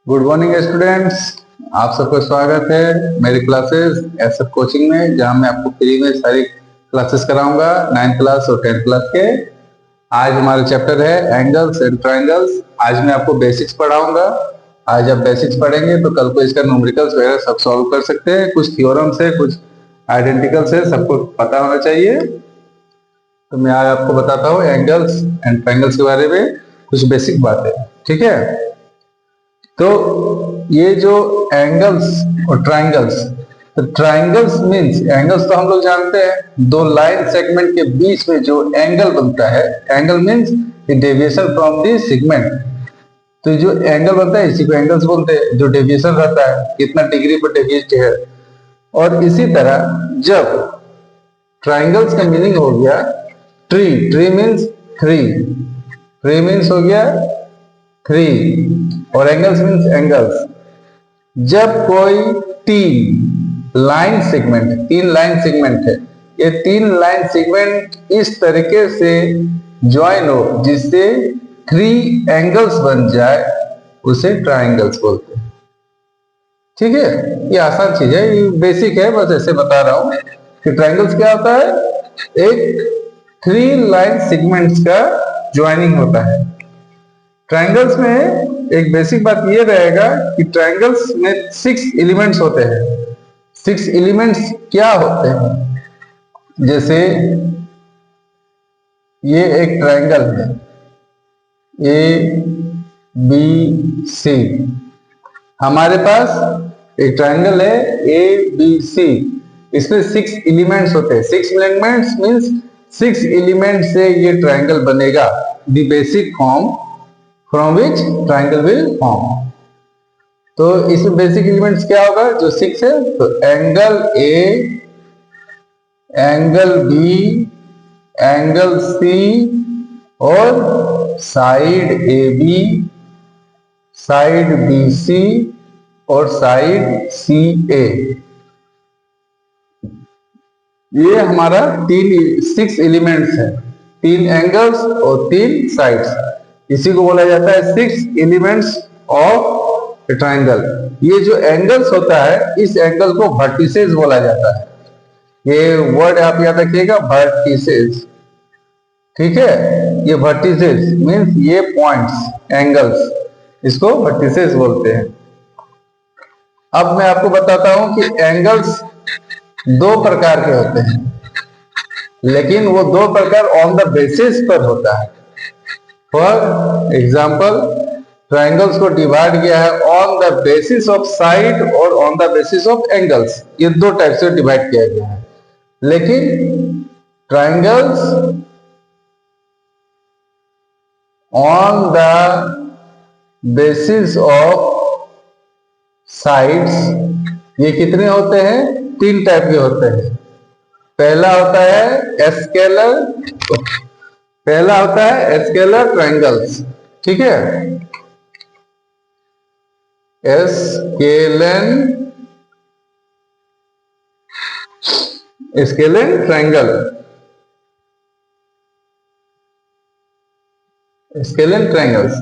Good morning students. आप सबका स्वागत है मेरी क्लासेस एसएफ कोचिंग में, जहां मैं आपको फ्री में सारी क्लासेस कराऊंगा 9th क्लास और 10th क्लास के। आज हमारा चैप्टर है एंगल्स एंड ट्रायंगल्स। आज मैं आपको बेसिक्स पढ़ाऊंगा। आज आप बेसिक्स पढ़ेंगे तो कल को इसका न्यूमेरिकल्स वगैरह सब सॉल्व कर सकते हैं। कुछ थ्योरम्स है, कुछ आइडेंटिकल्स है, सबको पता होना चाहिए। तो मैं आज आपको बताता हूँ एंगल्स एंड ट्रायंगल्स के बारे में कुछ बेसिक बातें। ठीक है, तो ये जो एंगल्स और ट्रायंगल्स, तो ट्रायंगल्स मींस, एंगल्स तो हम लोग जानते हैं दो लाइन सेगमेंट के बीच में जो एंगल बनता है। Angle means deviation from the segment. तो जो एंगल बनता है इसी को एंगल्स बोलते हैं। जो डेविएशन रहता है, कितना डिग्री पर डेविएट है। और इसी तरह जब ट्रायंगल्स का मीनिंग हो गया tree, tree means three, tree means हो गया थ्री, और एंगल्स मीन्स एंगल्स। जब कोई तीन लाइन सेगमेंट, तीन लाइन सेगमेंट है, ये तीन लाइन सेगमेंट इस तरीके से ज्वाइन हो जिससे थ्री एंगल्स बन जाए, उसे ट्रायंगल्स बोलते हैं। ठीक है, ये आसान चीज है, ये बेसिक है, बस ऐसे बता रहा हूं कि ट्रायंगल्स क्या होता है। एक थ्री लाइन सेगमेंट्स का ज्वाइनिंग होता है। ट्रायंगल्स में एक बेसिक बात ये रहेगा कि ट्रायंगल्स में 6 एलिमेंट्स होते हैं। 6 एलिमेंट्स क्या होते हैं? जैसे ये एक ट्रायंगल है ए बी सी, हमारे पास एक ट्रायंगल है ए बी सी, इसमें 6 एलिमेंट्स होते हैं। 6 एलिमेंट्स मींस 6 एलिमेंट से ये ट्रायंगल बनेगा। The basic form from which triangle will form. तो इसमें बेसिक एलिमेंट्स क्या होगा जो 6 है? तो angle A, angle B, angle C और side A B, side B C और साइड सी ए। ये हमारा 6 एलिमेंट्स है, 3 एंगल्स और 3 साइड्स। इसी को बोला जाता है 6 एलिमेंट्स ऑफ ट्रायंगल। ये जो एंगल्स होता है, इस एंगल को वर्टिसेस बोला जाता है। ये वर्ड आप याद रखिएगा, वर्टिसेस। ठीक है, ये वर्टिसेस मींस ये पॉइंट्स, एंगल्स, इसको वर्टिसेस बोलते हैं। अब मैं आपको बताता हूं कि एंगल्स दो प्रकार के होते हैं, लेकिन वो दो प्रकार ऑन द बेसिस पर होता है। फॉर एग्जाम्पल, ट्रायंगल्स को डिवाइड किया है on the basis of side और on the basis of angles. ये दो टाइप से डिवाइड किया गया है। लेकिन triangles on the basis of sides, ये कितने होते हैं? 3 टाइप के होते हैं। पहला होता है स्केलर, पहला होता है स्केलर ट्रायंगल्स। ठीक है, scalene triangle, scalene triangles.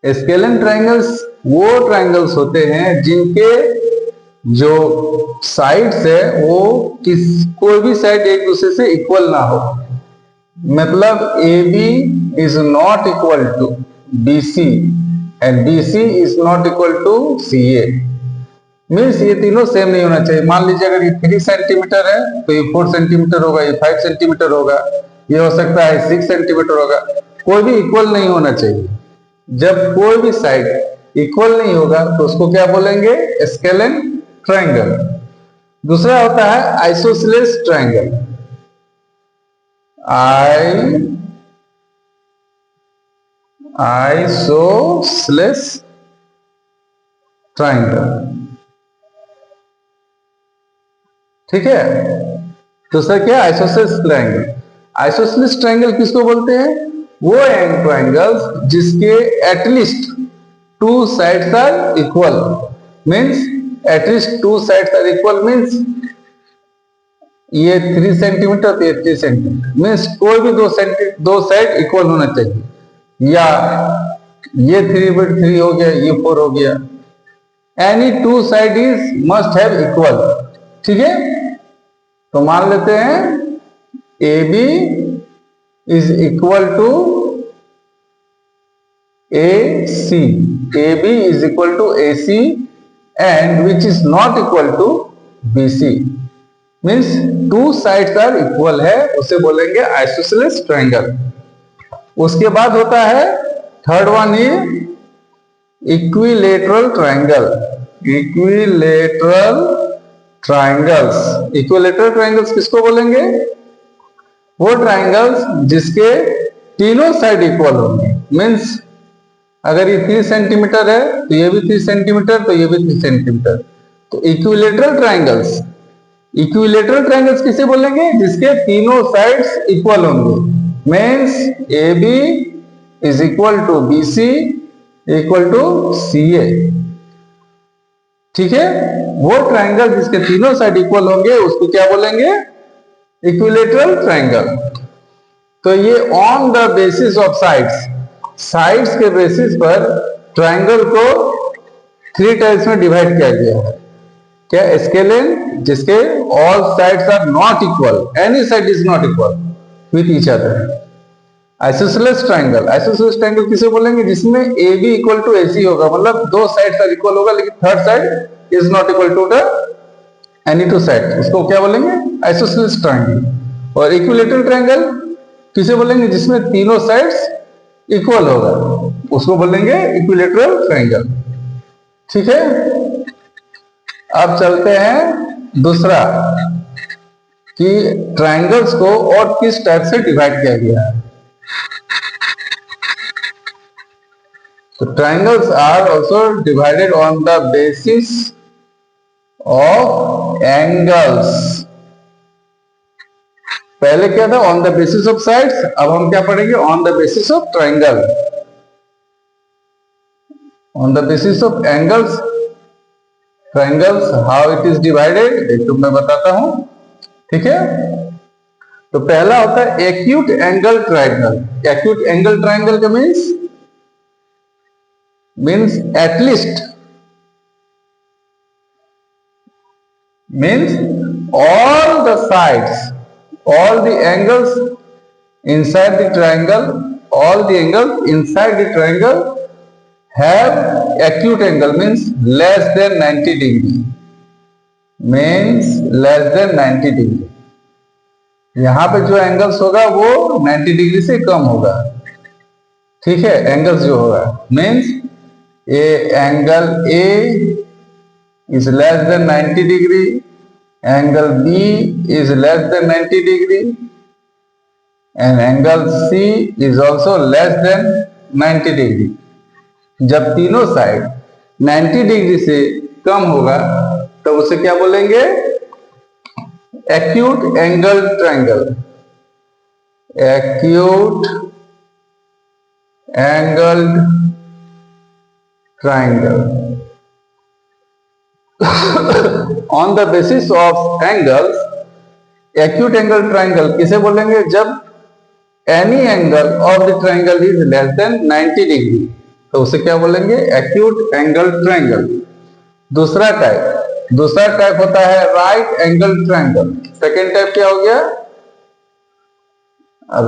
Scalene triangles वो ट्रायंगल्स होते हैं जिनके जो साइड्स है वो कोई भी साइड एक दूसरे से इक्वल ना हो। मतलब A B is not equal to B C and B C is not equal to C A. Means ये तीनों सेम नहीं होना चाहिए। मान लीजिए अगर ये 3 सेंटीमीटर है तो ये 4 सेंटीमीटर होगा, ये 5 सेंटीमीटर होगा, ये हो सकता है 6 सेंटीमीटर होगा। कोई भी इक्वल नहीं होना चाहिए। जब कोई भी साइड इक्वल नहीं होगा तो उसको क्या बोलेंगे? Scalene triangle. दूसरा होता है आइसोसेलेस ट्रायंगल। Isosceles triangle. ठीक है, दूसरा क्या? Isosceles triangle. आइसोसेलेस ट्रायंगल किसको बोलते हैं? वो ट्रायंगल्स जिसके at least 2 sides are equal. Means at least 2 sides are equal means ये 3 सेंटीमीटर तो ये 3 सेंटीमीटर, मीन्स कोई भी दो साइड इक्वल होना चाहिए। या ये 3/3 हो गया, ये 4 हो गया। Any two side is must have equal. ठीक है, तो मान लेते हैं A B is equal to A C, A B is equal to A C and which is not equal to B C. Means two sides are equal है, उसे बोलेंगे isosceles triangle. उसके बाद होता है third one is equilateral triangle. Equilateral triangles, equilateral triangles किसको बोलेंगे? वो ट्रायंगल्स जिसके तीनों साइड इक्वल होंगे। मीन्स अगर ये 3 सेंटीमीटर है तो ये भी 3 सेंटीमीटर, तो ये भी 3 सेंटीमीटर। तो इक्विलेटरल ट्रायंगल्स, इक्विलेटरल ट्रायंगल्स किसे बोलेंगे? जिसके तीनों साइड्स इक्वल होंगे। Means A B is equal to B C equal to C A. ठीक है, वो ट्रायंगल जिसके तीनों साइड इक्वल होंगे उसको क्या बोलेंगे? Equilateral triangle. तो ये on the basis of sides, sides के बेसिस पर ट्रायंगल को 3 टाइप्स में डिवाइड किया गया है। क्या? स्केलेन, जिसके all sides are not equal, any side is not equal with each other. Isosceles triangle, isosceles triangle किसे बोलेंगे? जिसमें A B equal to A C होगा, मतलब दो साइड आर इक्वल होगा लेकिन third side is not equal to the any two side, उसको क्या बोलेंगे? Isosceles triangle. और इक्विलेटरल ट्रायंगल किसे बोलेंगे? जिसमें तीनों साइड्स इक्वल होगा, उसको बोलेंगे इक्विलेटरल ट्रायंगल। ठीक है, अब चलते हैं दूसरा कि ट्रायंगल्स को और किस टाइप से डिवाइड किया गया है। तो triangles are also divided on the basis of angles. पहले क्या था? On the basis of sides. अब हम क्या पढ़ेंगे? On the basis of triangle. On the basis of angles, triangles how it is divided, एक तो मैं बताता हूं। ठीक है, तो पहला होता है acute angle triangle. Acute angle triangle का means at least, means all the sides, all the angles inside the triangle, all the angles inside the triangle have acute angle, means less than 90 degree, means less than 90 degree। यहां पे जो angles होगा वो 90 degree से कम होगा। ठीक है, angles जो होगा means A angle A is less than 90 degree, angle B is less than 90 degree and angle C is also less than 90 degree। जब तीनों साइड 90 डिग्री से कम होगा तो उसे क्या बोलेंगे? Acute angle triangle. Acute angle triangle. On the basis of angles, acute angle triangle किसे बोलेंगे? जब any angle of the triangle is less than 90 degree, तो उसे क्या बोलेंगे? Acute angle triangle. दूसरा टाइप होता है right angle triangle. Second type क्या हो गया?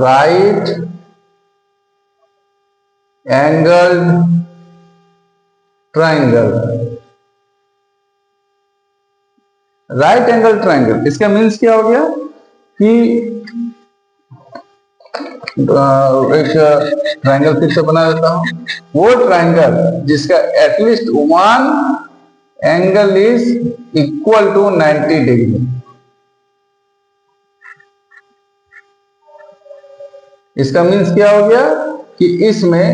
Right angle triangle. Right angle triangle, इसका मीन्स क्या हो गया कि एक ट्रायंगल फिर से बना देता हूं। वो ट्रायंगल जिसका at least one angle is equal to 90 degree. इसका मीन्स क्या हो गया कि इसमें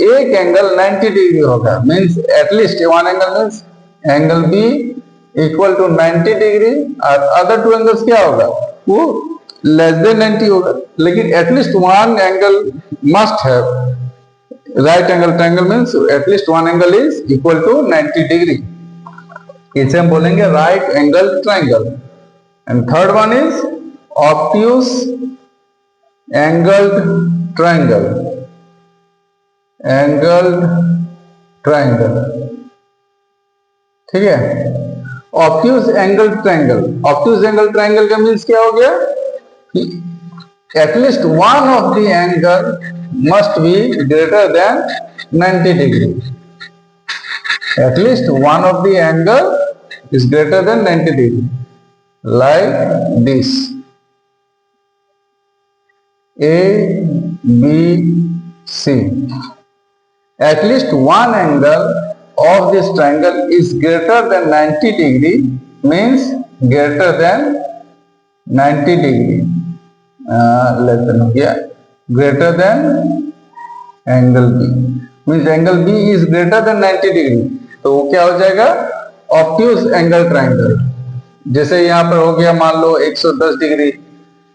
एक एंगल 90 डिग्री होगा, means at least one angle, means angle B equal to 90 degree और अदर टू एंगल्स क्या होगा? वो लेस देन 90 होगा, लेकिन at least one angle must have. Right angle triangle means at least one angle is equal to 90 degree, इसे हम बोलेंगे right angle triangle. And third one is obtuse angled triangle. Angled triangle, ठीक है। Obtuse angle triangle, obtuse angle triangle का means क्या हो गया कि at least one of the angle must be greater than 90 degree, at least one of the angle is greater than 90 degree, like this A B C. At least one angle of this triangle is greater than 90 degree, means greater than 90 degree, less than हो गया, greater than angle B, means angle B is greater than 90 degree, तो वो क्या हो जाएगा obtuse angle triangle। जैसे यहाँ पर हो गया मान लो 110 डिग्री,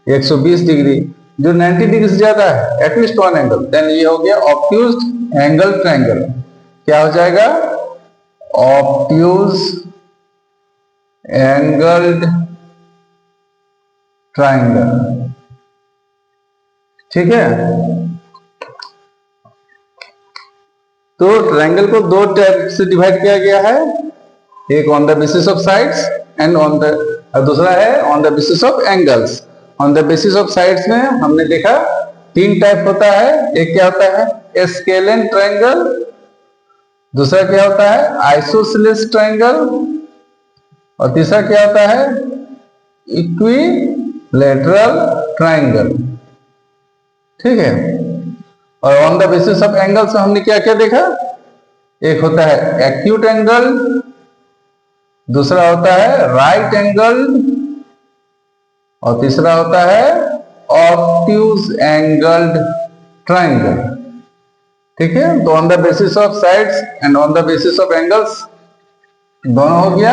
120 डिग्री, जो 90 डिग्री से ज्यादा है, एटलीस्ट वन एंगल, देन ये हो गया ऑब्ट्यूज एंगल ट्रायंगल। क्या हो जाएगा ऑब्ट्यूज एंगल्ड ट्रायंगल, ठीक है। तो ट्रायंगल को दो टाइप से डिवाइड किया गया है, एक on the basis of sides and on the, दूसरा है on the basis of angles. On the basis of sides में हमने देखा तीन टाइप होता है, एक क्या होता है स्केलेन ट्रायंगल, दूसरा क्या होता है आइसोसेलेस ट्रायंगल, और तीसरा क्या होता है इक्विलैटरल ट्रायंगल, ठीक है। और on the basis of angles में हमने क्या क्या देखा, एक होता है एक्यूट एंगल, दूसरा होता है राइट एंगल, और तीसरा होता है ऑब्ट्यूज एंगल्ड ट्रायंगल, ठीक है। तो on the basis of sides and on the basis of angles दोनों हो गया।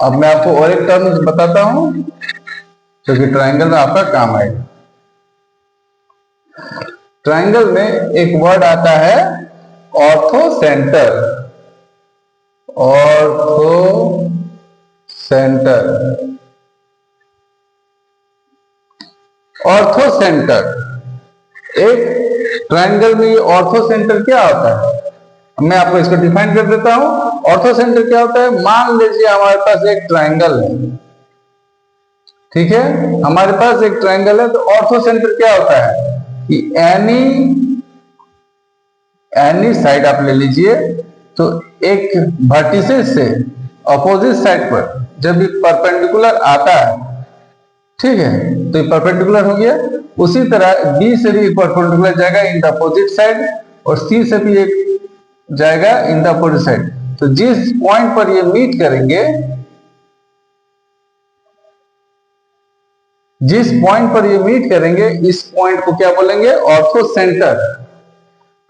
अब मैं आपको और एक टर्म बताता हूं क्योंकि ट्रायंगल में आपका काम आएगा। ट्रायंगल में एक वर्ड आता है ऑर्थोसेंटर, ऑर्थो सेंटर, ऑर्थोसेंटर, एक ट्रायंगल में ये ऑर्थोसेंटर क्या होता है, मैं आपको इसको डिफाइन कर देता हूं। ऑर्थोसेंटर क्या होता है, मान लीजिए हमारे पास एक ट्रायंगल है, ठीक है, हमारे पास एक ट्रायंगल है, तो ऑर्थोसेंटर क्या होता है कि एनी साइड आप ले लीजिए, तो एक वर्टिसेस से अपोजिट साइड पर जब ये परपेंडिकुलर आता है, ठीक है, तो ये परपेंडिकुलर हो गया। उसी तरह बी से भी परपेंडिकुलर जाएगा इन द अपोजिट साइड, और सी से भी एक जाएगा इन द अपोजिट साइड। तो जिस पॉइंट पर ये मीट करेंगे, जिस पॉइंट पर ये मीट करेंगे, इस पॉइंट को क्या बोलेंगे ऑर्थोसेंटर।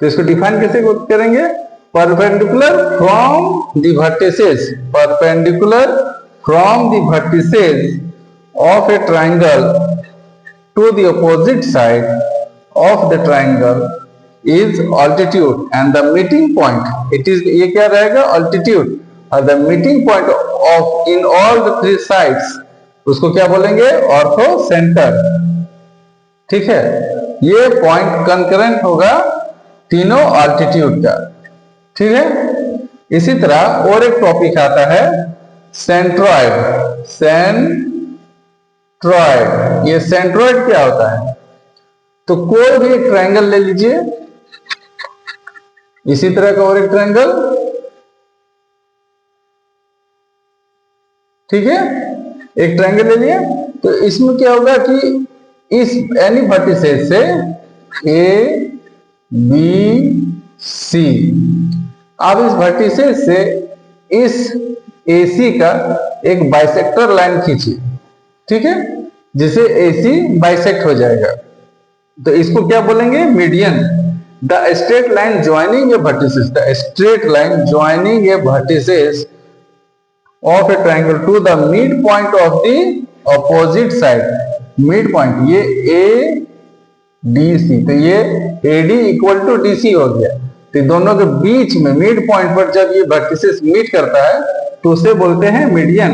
तो इसको डिफाइन कैसे करेंगे, perpendicular from the vertices, perpendicular from the vertices of a triangle to the opposite side of the triangle is altitude and the meeting point, it is, ये क्या रहेगा altitude, और the meeting point of in all the three sides उसको क्या बोलेंगे ऑर्थोसेंटर, ठीक है। ये पॉइंट कंकरेंट होगा तीनों ऑल्टीट्यूड का, ठीक है। इसी तरह और एक टॉपिक आता है सेंट्रॉइड, सेंट्रॉइड, ये सेंट्रॉइड क्या होता है, तो कोई भी एक ट्रायंगल ले लीजिए, इसी तरह का और एक ट्रायंगल, ठीक है, एक ट्रायंगल ले लिया, तो इसमें क्या होगा कि इस एनी वर्टिसेस से ए बी सी, अब इस वर्टिसेस से इस AC का एक बाइसेक्टर लाइन खींचिए, ठीक है, जिसे AC बाइसेक्ट हो जाएगा, तो इसको क्या बोलेंगे median. The straight line joining a vertices, the straight line joining a vertices of a triangle to the mid point of the opposite side. Mid point ये ADC, तो ये AD इक्वल टू DC हो गया, तो दोनों के बीच में mid point पर जब ये वर्टिसेस मीट करता है तो उसे बोलते हैं मीडियन।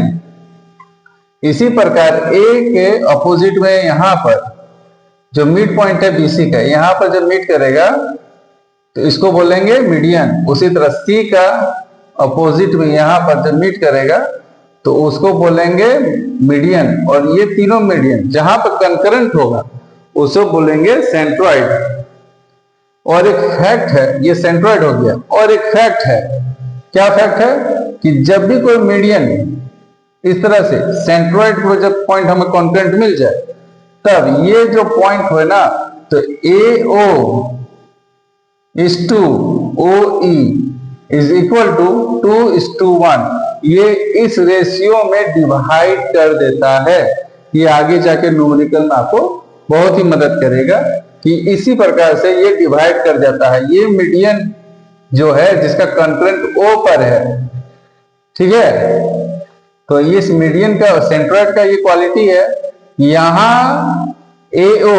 इसी प्रकार A के अपोजिट में यहां पर जो मिड पॉइंट है BC का, यहां पर जब मीट करेगा तो इसको बोलेंगे मीडियन। उसी तरह सी का अपोजिट में यहां पर जब मीट करेगा तो उसको बोलेंगे मीडियन, और ये तीनों मीडियन जहां पर कंकरेंट होगा उसको बोलेंगे सेंट्रॉइड। और एक फैक्ट है, ये सेंट्रॉइड हो गया, और एक फैक्ट है, क्या फैक्ट है कि जब भी कोई मीडियन इस तरह से सेंट्रॉइड को जब पॉइंट हमें कॉन्करेंट मिल जाए, तब ये जो पॉइंट हुए ना, तो A O is to O E is equal to 2:1, ये इस रेशियो में डिवाइड कर देता है। ये आगे जाके न्यूमेरिकल में आपको बहुत ही मदद करेगा कि इसी प्रकार से ये डिवाइड कर जाता है। ये मीडियन जो है जिसका कंकरेंट ओ पर है, ठीक है, तो इस मीडियन का सेंट्रॉइड का ये क्वालिटी है, यहां AO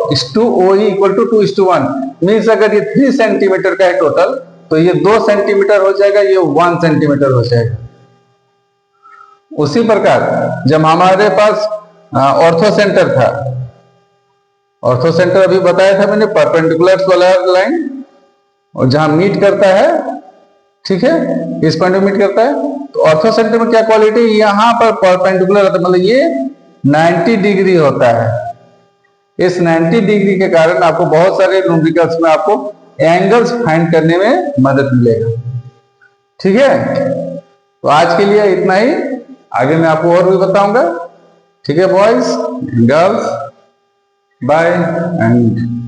is to OE equal to 2:1 means अगर ये 3 सेंटीमीटर का है टोटल, तो ये 2 सेंटीमीटर हो जाएगा, ये 1 सेंटीमीटर हो जाएगा। उसी प्रकार जब हमारे पास ऑर्थो सेंटर था, ऑर्थो सेंटर अभी बताया था मैंने, परपेंडिकुलर वाला लाइन, और जहां मीट करता है, ठीक है, इस पॉइंट में मीट करता है, तो ऑर्थो सेंटर में क्या क्वालिटी, यहां पर परपेंडिकुलर होता है, मतलब ये 90 डिग्री होता है। इस 90 डिग्री के कारण आपको बहुत सारे न्यूमेरिकल्स में आपको एंगल्स फाइंड करने में मदद मिलेगा। ठीक है, तो आज के लिए इतना ही, आगे मैं आपको और भी बताऊंगा। ठीक है बॉयज, गर्ल्स, बाय एंड